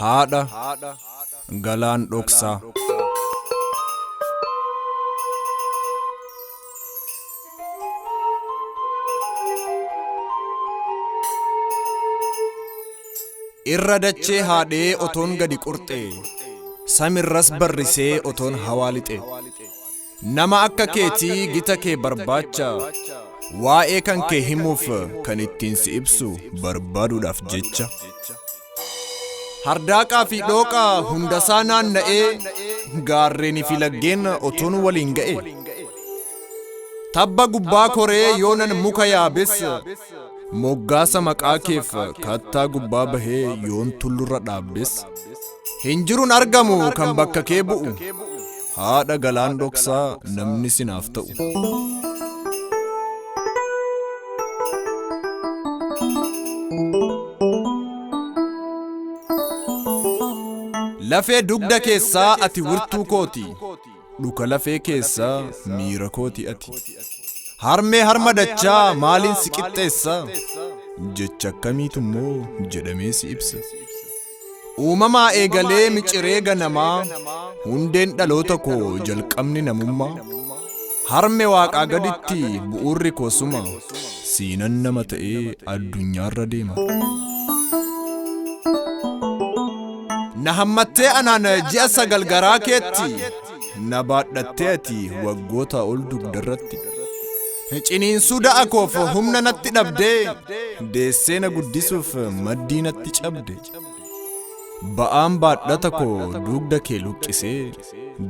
Haadha galaan dhoksaa. Irra dachee haadhee otoon gadi qurxee, samirras barrisee otoon hawaalixee. Nama akka keetii gita kee barbaacha, waa'ee kan kee himuuf kan ittiin si ibsu barbaaduudhaaf jecha. Hardaaqaa fi dhooqaa hundasaa naanna'ee, gaarreenii fi laggeen otoon waliin ga'e. Tabba gubbaa koree yoonan muka yaabes, moggaasa maqaa keef kattaa gubbaa bahee yoon tullurra dhaabbes. Hin jiruun argamu kan bakka kee bu'u, haadha galaan dhoksaa namni sinaaf ta'u. Lafee dugda keessaa ati wirtuu kooti, dhuka lafee keessaa miira kooti ati. Harmee harma dachaa maaliin si qixxeessa, jecha akkamiitummoo jedhamee si ibsa. Uumamaa eegalee miciree ganamaa, hundeen dhaloota koo jalqabni namummaa. Harme waaqaa gaditti bu'uurri koosuma, siinan nama ta'ee addunyaarra deema. Na hammattee anaan ji'a 9 garaa keetti, na baadhattee ati waggoota ol dugdarratti. Ciniinsuu da'a koof humna natti dhabdee, deessee na guddisuuf maddii natti cabde. Ba'aan baadhata koo dugda kee luqqisee,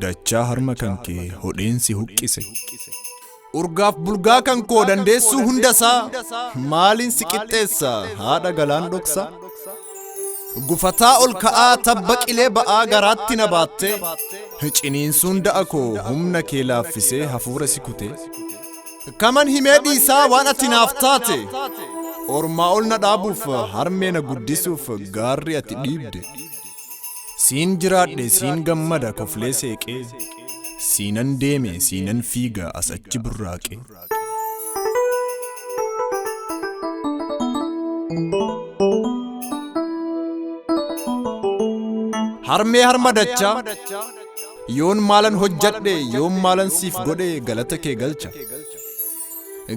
dachaa harma kan kee hodheensi huqqise. Urgaaf bulgaa kan koo dandeessuu hundasaa, maaliin si qixxeessa haadha galaan dhoksaa. Gufataa ol ka'aa tabba qilee ba'aa garaatti na baattee, ciniinsuun da'a koo humna kee laaffisee hafuura si kutee. Kaman himee dhiisaa waan ati naaf taate, ormaa ol na dhaabuuf harmee na guddisuuf gaarri ati dhiibde. Siin jiraadhe siin gammada koflee seeqee, siinan deeme siinan fiiga as achi burraaqee. Harmee harma dachaa, yoon maalan hojjadhe yoon maalan siif godhe galata kee galcha.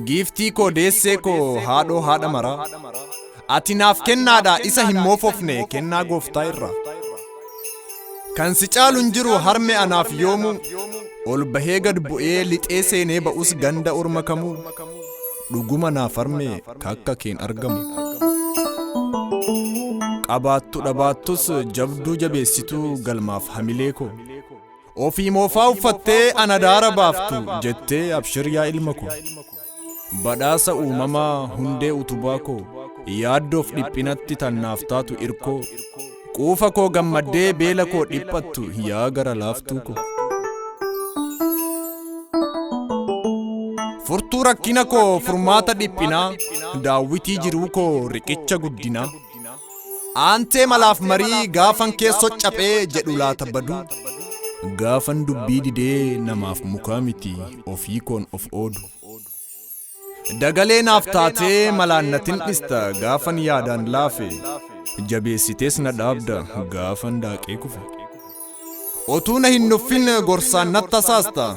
Giiftii koo deessee koo haadhoo haadha maraa, ati naaf kennaadha isa hin moofofne kennaa gooftaa irraa. Kan si caalu hin jiru harme anaaf yoomu, ol bahee gad bu'ee lixee seenee ba'us ganda orma kamuu. Dhuguma naaf harme kakka keen argamu. Qabaattu dhabaattus jabduu jabeessituu galmaaf hamilee koo. Ofii moofaa uffattee ana daara baaftu jettee abshir yaa ilma koo. Badhaasa uumamaa hundee utubaa koo, yaaddoof dhiphinatti tannaaf taatu irkoo. Quufa koo gammaddee beela koo dhiphattu yaa gara laaftuu koo. Furtuu rakkina koo furmaata dhiphinaa, daawwitii jiruu koo riqicha guddinaa. Aantee malaaf marii gaafan kee soccapee jedhu laata baduu. Gaafan dubbii didee namaaf mukaa miti ofii koon of oodu. Dagalee naaf taatee malaannatin dhista gaafan yaadaan laafe, jabeessitees na dhaabda gaafan daaqee kufe. Otuu na hin nuffin gorsaan natti tasaasta,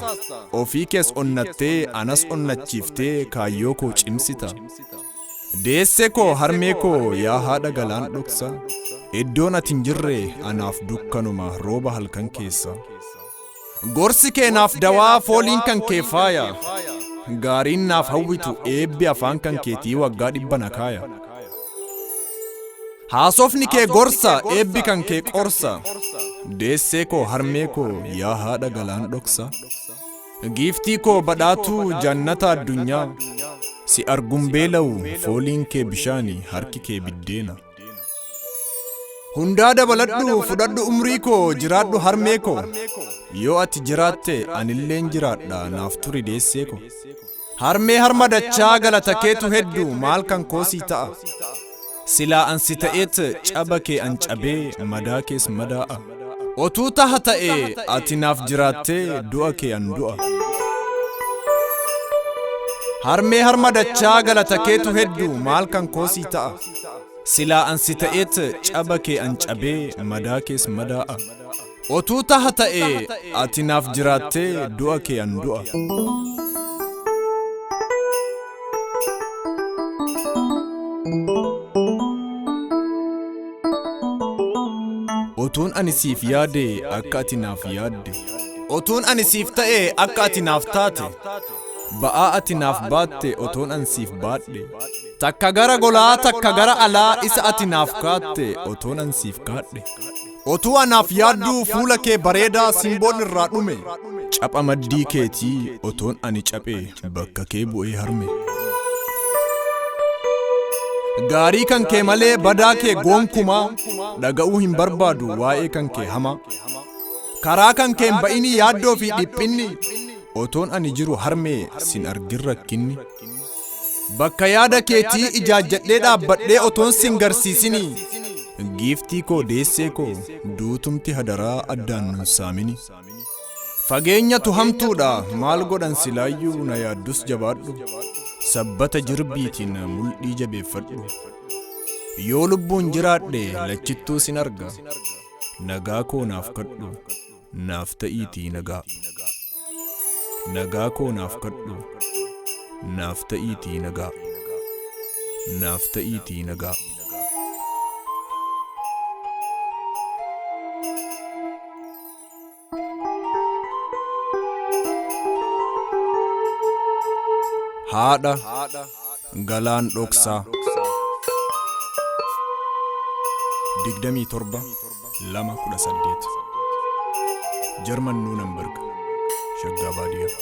ofii kees onnattee anas onnachiiftee kaayyoo koo cimsita. Deessee koo harmee koo yaa haadha galaan dhoksaa, iddoon ati hin jirre anaaf dukkanuma rooba halkan keessa. Gorsi kee naaf dawaa fooliin kan kee faaya, gaariin naaf hawwitu eebbi afaan kan keetii waggaa 100 kaaya. Haasofni kee gorsa eebbi kan kee qorsa, deessee koo harmee koo yaa haadha galaan dhoksaa. Giiftii koo badhaatuu jannata addunyaa, si arguun beela'u fooliin kee bishaani harki kee biddeena. Hundaa dabaladhu fudhadhu umrii koo jiraadhu harmee koo, yoo ati jiraatte anilleen jiraadha naaf turi deessee koo. Harmee harma dachaa galata keetu heddu maal kan koosii ta'a. Silaa ansi ta'eet caba kee an cabee madaa kees madaa'a. otuu taha ta'e ati naaf jiraattee du'a kee an du'a. Harmee harma dachaa galata keetu hedduu maal kan koosii ta'a. Silaa an si ta'eet caba kee an cabee madaa kees madaa'a. Otuu taha ta'e ati naaf jiraattee du'a kee an du'a. Otuun ani siif yaade akka ati naaf yaadde. Otuun ani siif ta'e akka ati naaf taate. Ba'aa ati naaf baatte otoon an siif baadhe. Takka gara golaa takka gara alaa isa ati naaf kaatte otoon an siif kaadhe. Otuu anaaf yaadduu fuula kee bareedaa simboon irraa dhume. Capha maddii keetii otoon ani caphee bakka kee bu'ee harme. Gaarii kan kee malee badaa kee gonkumaa dhaga'uu hin barbaadu waa'ee kan kee hamaa. Karaa kan kee hin ba'ini yaaddoo fi dhiphinni. Otoon ani jiru harmee sin argin rakkinni. Bakka yaada keetii ijaajjadhee dhaabbadhee otoon sin garsiisini. Giiftii koo deessee koo duutumti hadaraa addaan nun saamini. Fageenyatu hamtuudha maal godhan silaayyuu na yaaddus jabaadhu. Sabbata jirbiitiin mul'ii jabeeffadhu. Yoo lubbuun jiraadhe lachittuu sin arga. Nagaa koo naaf kadhu naaf ta'iitii nagaa. Nagaa koo naaf kadhu naaf ta'iitii nagaa. Naaf ta'iitii nagaa. Haadha Galaan Dhoksaa 27/2/18 Jarman Nuunenberg Shaggaa Baadiyyaa.